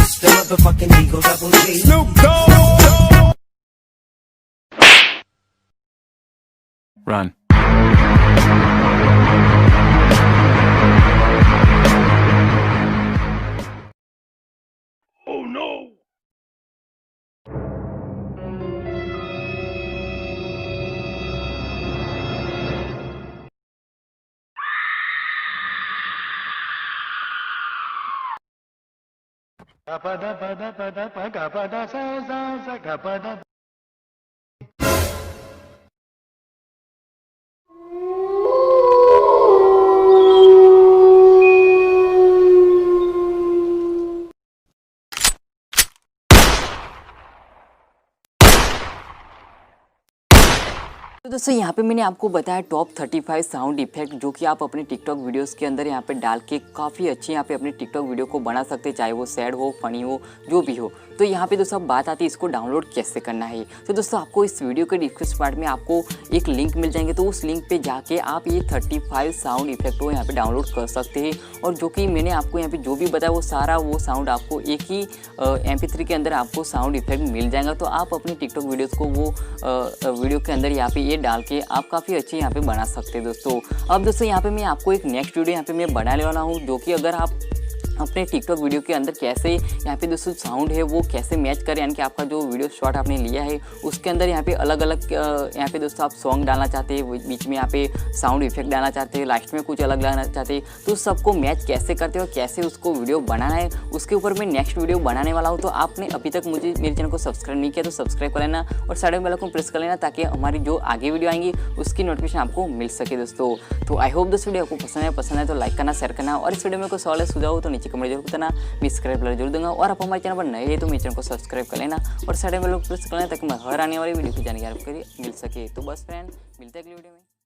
It's the motherfucking Eagle Double G. Snoop Dogg. Run. Oh no. तो दोस्तों यहाँ पे मैंने आपको बताया टॉप 35 साउंड इफेक्ट जो कि आप अपने टिकटॉक वीडियोस के अंदर यहाँ पे डाल के काफ़ी अच्छी यहाँ पे अपने टिकटॉक वीडियो को बना सकते हैं, चाहे वो सैड हो, फनी हो, जो भी हो। तो यहाँ पे दोस्तों बात आती है इसको डाउनलोड कैसे करना है। तो दोस्तों आपको इस वीडियो के डिस्क्रिप्शन पार्ट में आपको एक लिंक मिल जाएंगे, तो उस लिंक पे जाके आप ये 35 साउंड इफेक्ट को यहाँ पे डाउनलोड कर सकते हैं। और जो कि मैंने आपको यहाँ पे जो भी बताया वो सारा वो साउंड आपको एक ही MP3 के अंदर आपको साउंड इफेक्ट मिल जाएगा। तो आप अपने टिकटॉक वीडियोज़ को वो वीडियो के अंदर यहाँ पे ये डाल के आप काफ़ी अच्छे यहाँ पे बना सकते हैं दोस्तों। अब दोस्तों यहाँ पे मैं आपको एक नेक्स्ट वीडियो यहाँ पे मैं बनाने वाला हूँ, जो कि अगर आप अपने टिकटॉक वीडियो के अंदर कैसे यहाँ पे दोस्तों साउंड है वो कैसे मैच करें, यानी कि आपका जो वीडियो शॉट आपने लिया है उसके अंदर यहाँ पे अलग अलग यहाँ पे दोस्तों आप सॉन्ग डालना चाहते हैं, बीच में यहाँ पे साउंड इफेक्ट डालना चाहते हैं, लास्ट में कुछ अलग डालना चाहते हैं, तो सबको मैच कैसे करते हो और कैसे उसको वीडियो बनाना है उसके ऊपर मैं नेक्स्ट वीडियो बनाने वाला हूँ। तो आपने अभी तक मुझे मेरे चैनल को सब्सक्राइब नहीं किया तो सब्सक्राइब कर लेना और साइड में बेल आइकन प्रेस कर लेना, ताकि हमारी जो आगे वीडियो आएंगी उसकी नोटिफिकेशन आपको मिल सके दोस्तों। तो आई होप दोस्तों वीडियो आपको पसंद है तो लाइक करना, शेयर करना, और इस वीडियो में कोई सवाल सुझाव हो तो नीचे कमेंट जरूर करना, मैं सब्सक्राइब जरूर दूंगा। और आप हमारे चैनल पर नए हैं तो मेरे चैनल को सब्सक्राइब कर लेना और साइड में लोग प्रेस कर लेना, ताकि मैं हर आने वाली वीडियो की जानकारी आपको मिल सके। तो बस फ्रेंड, मिलते हैं अगली वीडियो में।